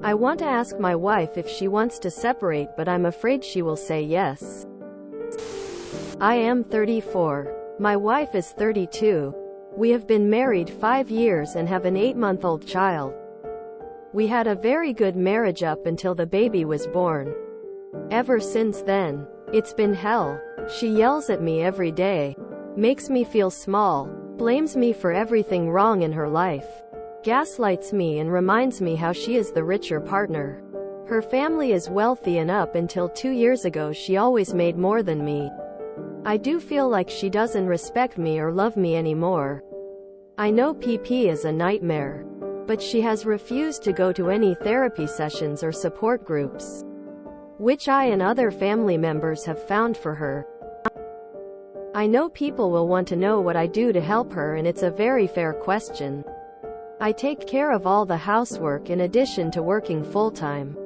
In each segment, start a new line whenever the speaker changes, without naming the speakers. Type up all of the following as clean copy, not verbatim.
I want to ask my wife if she wants to separate, but I'm afraid she will say yes. I am 34. My wife is 32. We have been married 5 years and have an 8-month-old child. We had a very good marriage up until the baby was born. Ever since then, it's been hell. She yells at me every day, makes me feel small, blames me for everything wrong in her life, gaslights me and reminds me how she is the richer partner. Her family is wealthy and up until 2 years ago she always made more than me. I do feel like she doesn't respect me or love me anymore. I know PP is a nightmare, but she has refused to go to any therapy sessions or support groups, which I and other family members have found for her. I know people will want to know what I do to help her, and it's a very fair question. I take care of all the housework in addition to working full-time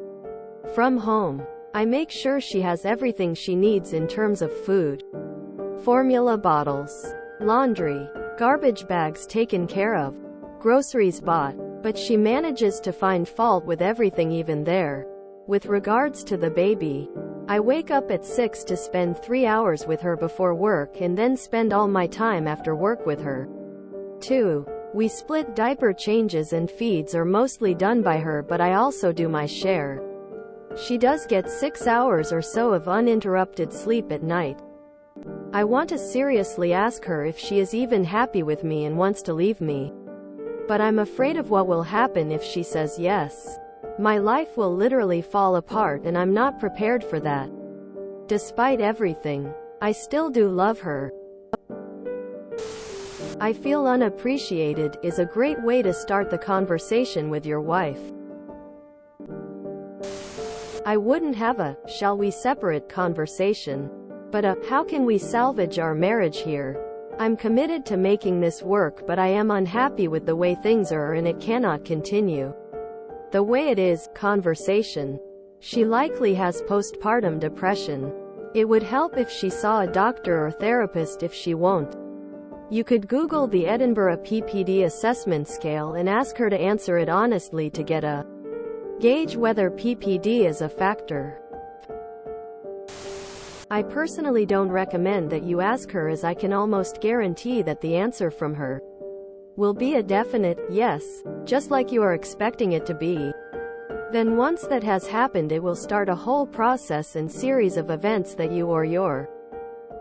from home. I make sure she has everything she needs in terms of food, formula bottles, laundry, garbage bags taken care of, groceries bought, but she manages to find fault with everything even there. With regards to the baby, I wake up at 6 to spend 3 hours with her before work and then spend all my time after work with her. 2. We split diaper changes and feeds are mostly done by her, but I also do my share. She does get 6 hours or so of uninterrupted sleep at night. I want to seriously ask her if she is even happy with me and wants to leave me, but I'm afraid of what will happen if she says yes. My life will literally fall apart and I'm not prepared for that. Despite everything, I still do love her. I feel unappreciated is a great way to start the conversation with your wife. I wouldn't have a "shall we separate" conversation, but a "how can we salvage our marriage here? I'm committed to making this work, but I am unhappy with the way things are and it cannot continue the way it is" conversation. She likely has postpartum depression. It would help if she saw a doctor or therapist. If she won't, you could Google the Edinburgh PPD assessment scale and ask her to answer it honestly to get a gauge whether PPD is a factor. I personally don't recommend that you ask her, as I can almost guarantee that the answer from her will be a definite yes, just like you are expecting it to be. Then once that has happened, it will start a whole process and series of events that you or your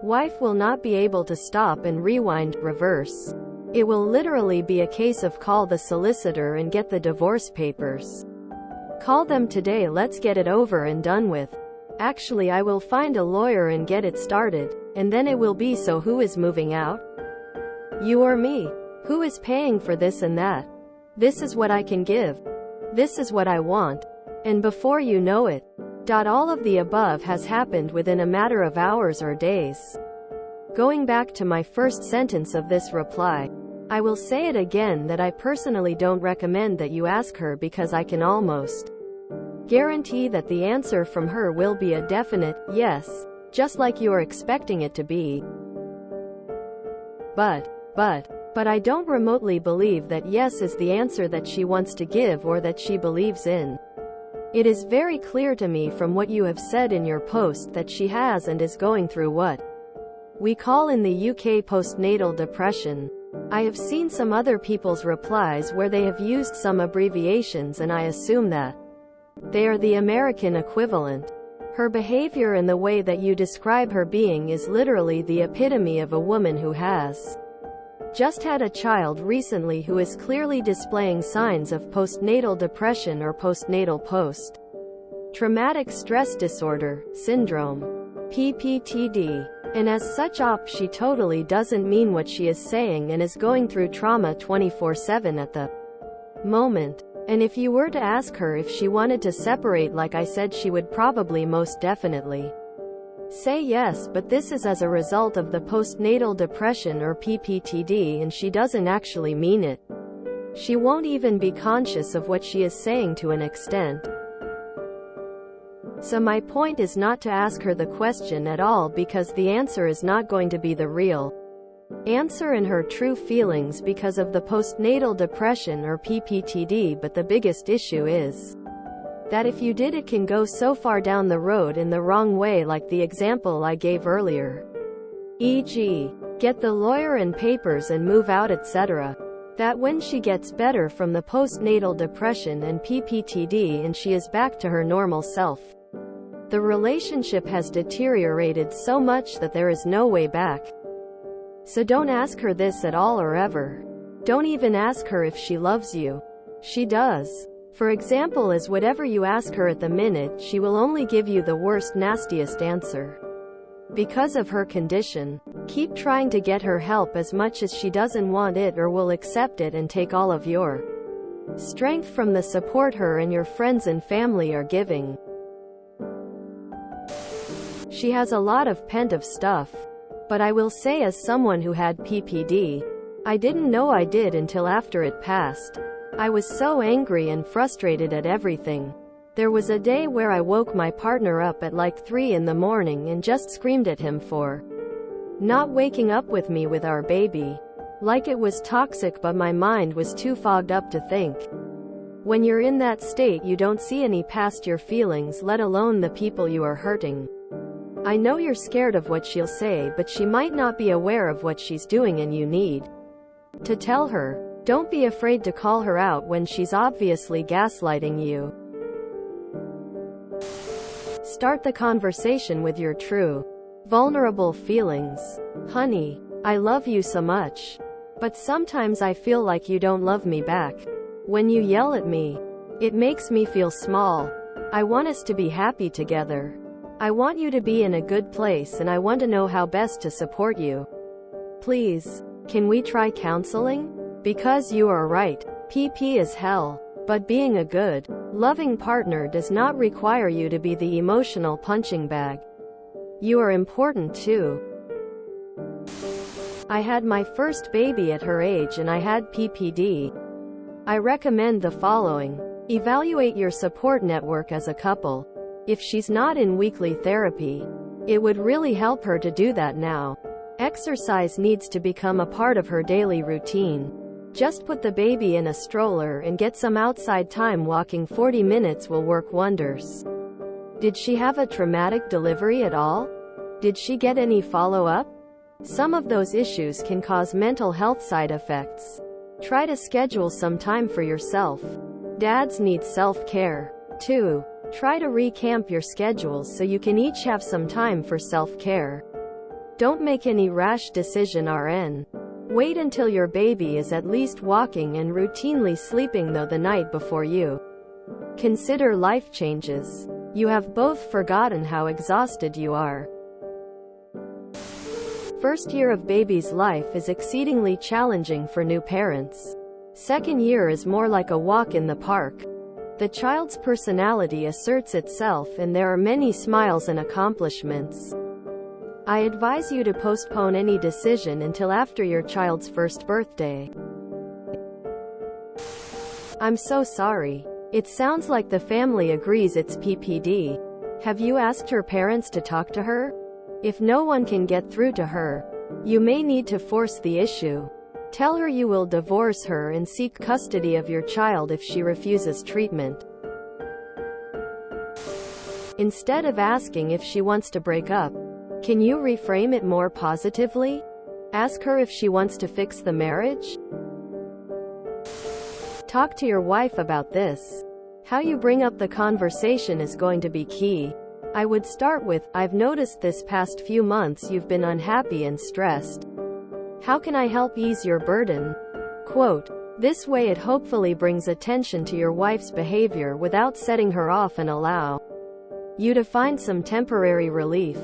wife will not be able to stop and rewind, reverse. It will literally be a case of call the solicitor and get the divorce papers. Call them today, let's get it over and done with. Actually, I will find a lawyer and get it started. And then it will be, so who is moving out? You or me? Who is paying for this and that? This is what I can give. This is what I want. And before you know it, all of the above has happened within a matter of hours or days. Going back to my first sentence of this reply, I will say it again that I personally don't recommend that you ask her, because I can almost guarantee that the answer from her will be a definite yes, just like you are expecting it to be. But I don't remotely believe that yes is the answer that she wants to give or that she believes in. It is very clear to me from what you have said in your post that she has and is going through what we call in the UK postnatal depression. I have seen some other people's replies where they have used some abbreviations, and I assume that they are the American equivalent. Her behavior and the way that you describe her being is literally the epitome of a woman who has just had a child recently who is clearly displaying signs of postnatal depression or postnatal post-traumatic stress disorder syndrome, PPTD. And as such she totally doesn't mean what she is saying and is going through trauma 24/7 at the moment. And if you were to ask her if she wanted to separate, like I said, she would probably most definitely say yes, but this is as a result of the postnatal depression or PPTD, and she doesn't actually mean it. She won't even be conscious of what she is saying to an extent. So my point is not to ask her the question at all, because the answer is not going to be the real answer in her true feelings because of the postnatal depression or PPTD, but the biggest issue is That if you did, it can go so far down the road in the wrong way, like the example I gave earlier. E.g., get the lawyer and papers and move out, etc. That when she gets better from the postnatal depression and PPTD and she is back to her normal self, the relationship has deteriorated so much that there is no way back. So don't ask her this at all or ever. Don't even ask her if she loves you. She does. For example, as whatever you ask her at the minute, she will only give you the worst, nastiest answer. Because of her condition, keep trying to get her help as much as she doesn't want it or will accept it and take all of your strength from the support her and your friends and family are giving. She has a lot of pent-up stuff. But I will say, as someone who had PPD, I didn't know I did until after it passed. I was so angry and frustrated at everything. There was a day where I woke my partner up at like 3 in the morning and just screamed at him for not waking up with me with our baby. Like it was toxic, but my mind was too fogged up to think. When you're in that state, you don't see any past your feelings, let alone the people you are hurting. I know you're scared of what she'll say, but she might not be aware of what she's doing and you need to tell her. Don't be afraid to call her out when she's obviously gaslighting you. Start the conversation with your true, vulnerable feelings. Honey, I love you so much. But sometimes I feel like you don't love me back. When you yell at me, it makes me feel small. I want us to be happy together. I want you to be in a good place and I want to know how best to support you. Please, can we try counseling? Because you are right, PP is hell. But being a good, loving partner does not require you to be the emotional punching bag. You are important too. I had my first baby at her age and I had PPD. I recommend the following. Evaluate your support network as a couple. If she's not in weekly therapy, it would really help her to do that now. Exercise needs to become a part of her daily routine. Just put the baby in a stroller and get some outside time. Walking 40 minutes will work wonders. Did she have a traumatic delivery at all? Did she get any follow-up? Some of those issues can cause mental health side effects. Try to schedule some time for yourself. Dads need self-care. 2. Try to recamp your schedules so you can each have some time for self-care. Don't make any rash decision, RN. Wait until your baby is at least walking and routinely sleeping though the night before you consider life changes. You have both forgotten how exhausted you are. First year of baby's life is exceedingly challenging for new parents. Second year is more like a walk in the park. The child's personality asserts itself and there are many smiles and accomplishments. I advise you to postpone any decision until after your child's first birthday. I'm so sorry. It sounds like the family agrees it's PPD. Have you asked her parents to talk to her? If no one can get through to her, you may need to force the issue. Tell her you will divorce her and seek custody of your child if she refuses treatment. Instead of asking if she wants to break up, can you reframe it more positively? Ask her if she wants to fix the marriage. Talk to your wife about this. How you bring up the conversation is going to be key. I would start with, I've noticed this past few months you've been unhappy and stressed. How can I help ease your burden? Quote, this way it hopefully brings attention to your wife's behavior without setting her off and allow you to find some temporary relief.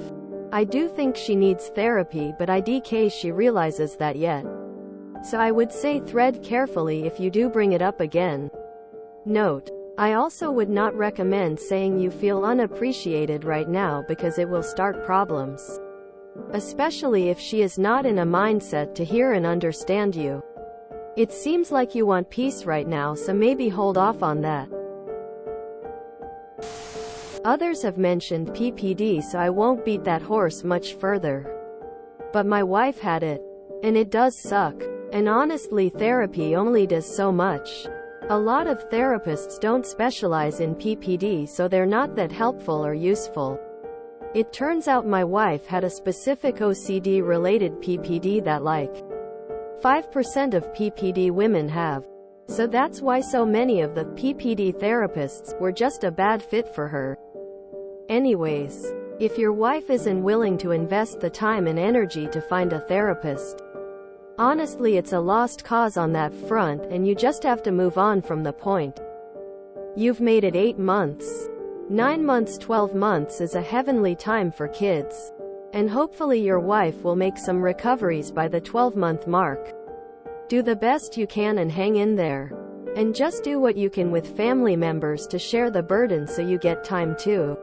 I do think she needs therapy, but IDK she realizes that yet. So I would say thread carefully if you do bring it up again. Note, I also would not recommend saying you feel unappreciated right now because it will start problems. Especially if she is not in a mindset to hear and understand you. It seems like you want peace right now, so maybe hold off on that. Others have mentioned PPD, so I won't beat that horse much further. But my wife had it. And it does suck. And honestly, therapy only does so much. A lot of therapists don't specialize in PPD, so they're not that helpful or useful. It turns out my wife had a specific OCD-related PPD that like 5% of PPD women have. So that's why so many of the PPD therapists were just a bad fit for her. Anyways, if your wife isn't willing to invest the time and energy to find a therapist, honestly it's a lost cause on that front, and you just have to move on from the point. You've made it 8 months. 9 months, 12 months is a heavenly time for kids. And hopefully your wife will make some recoveries by the 12-month mark. Do the best you can and hang in there. And just do what you can with family members to share the burden so you get time too.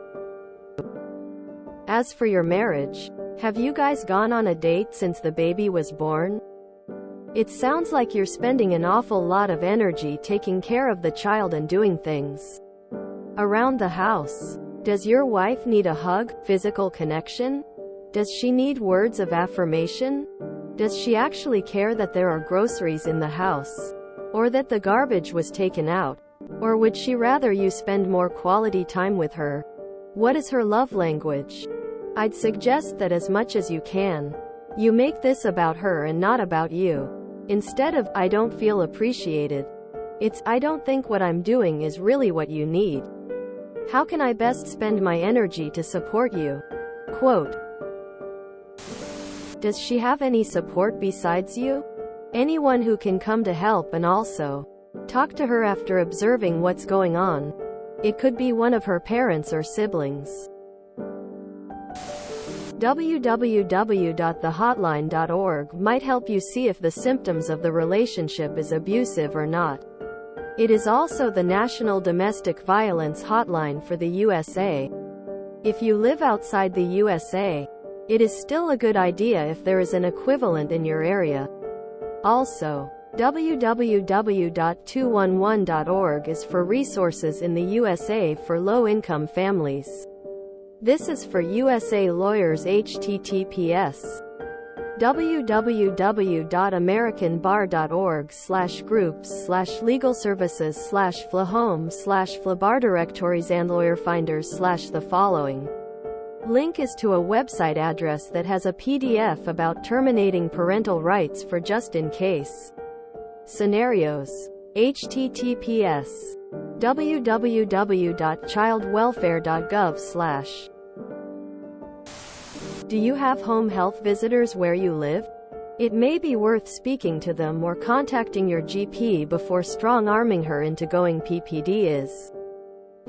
As for your marriage, have you guys gone on a date since the baby was born? It sounds like you're spending an awful lot of energy taking care of the child and doing things around the house. Does your wife need a hug, physical connection? Does she need words of affirmation? Does she actually care that there are groceries in the house? Or that the garbage was taken out? Or would she rather you spend more quality time with her? What is her love language? I'd suggest that as much as you can, you make this about her and not about you. Instead of, I don't feel appreciated, it's, I don't think what I'm doing is really what you need. How can I best spend my energy to support you? Quote. Does she have any support besides you? Anyone who can come to help, and also talk to her after observing what's going on. It could be one of her parents or siblings. www.thehotline.org might help you see if the symptoms of the relationship is abusive or not. It is also the National Domestic Violence Hotline for the USA. If you live outside the USA, it is still a good idea if there is an equivalent in your area. Also, www.211.org is for resources in the USA for low-income families. This is for USA lawyers. https www.americanbar.org/groups/legal services/flahome/flabar directories and lawyer-finders/the following. Link is to a website address that has a PDF about terminating parental rights for just in case scenarios. https www.childwelfare.gov/ Do you have home health visitors where you live? It may be worth speaking to them or contacting your GP before strong-arming her into going. PPD is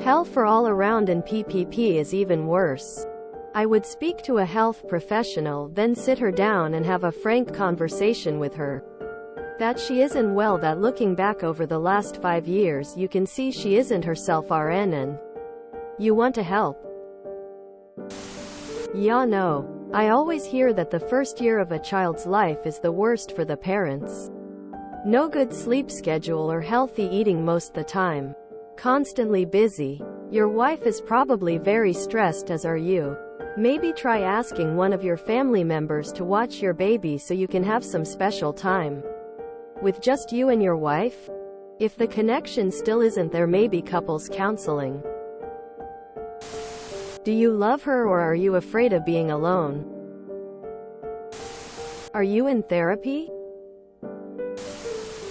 hell for all around, and PPP is even worse. I would speak to a health professional, then sit her down and have a frank conversation with her. That she isn't well, that looking back over the last 5 years you can see she isn't herself, RN, and you want to help. Yeah, no. I always hear that the first year of a child's life is the worst for the parents. No good sleep schedule or healthy eating most the time. Constantly busy. Your wife is probably very stressed, as are you. Maybe try asking one of your family members to watch your baby so you can have some special time with just you and your wife. If the connection still isn't there, maybe couples counseling. Do you love her, or are you afraid of being alone? Are you in therapy?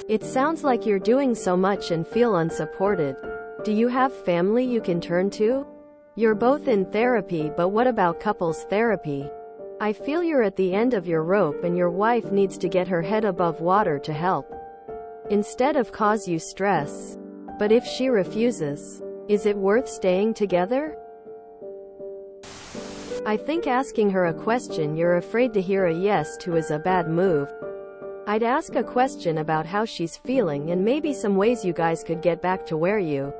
It sounds like you're doing so much and feel unsupported. Do you have family you can turn to? You're both in therapy, but what about couples therapy? I feel you're at the end of your rope and your wife needs to get her head above water to help, instead of cause you stress. But if she refuses, is it worth staying together? I think asking her a question you're afraid to hear a yes to is a bad move. I'd ask a question about how she's feeling and maybe some ways you guys could get back to where you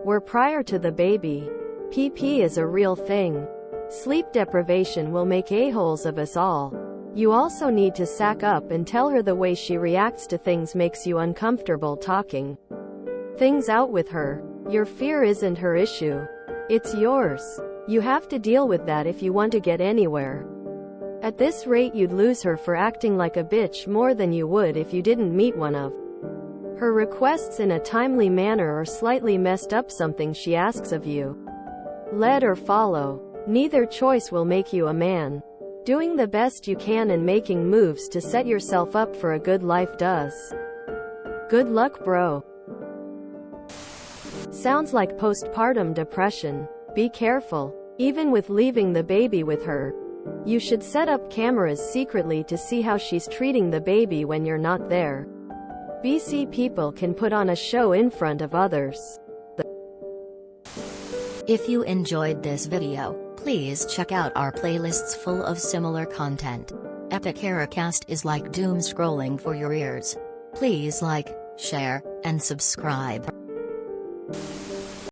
were prior to the baby. PP is a real thing. Sleep deprivation will make a-holes of us all. You also need to sack up and tell her the way she reacts to things makes you uncomfortable talking things out with her. Your fear isn't her issue. It's yours. You have to deal with that if you want to get anywhere. At this rate you'd lose her for acting like a bitch more than you would if you didn't meet one of Her requests in a timely manner or slightly messed up something she asks of you. Lead or follow. Neither choice will make you a man. Doing the best you can and making moves to set yourself up for a good life does. Good luck, bro. Sounds like postpartum depression. Be careful. Even with leaving the baby with her, you should set up cameras secretly to see how she's treating the baby when you're not there. BC people can put on a show in front of others.
If you enjoyed this video, please check out our playlists full of similar content. Epic Eracast is like doom scrolling for your ears. Please like, share, and subscribe.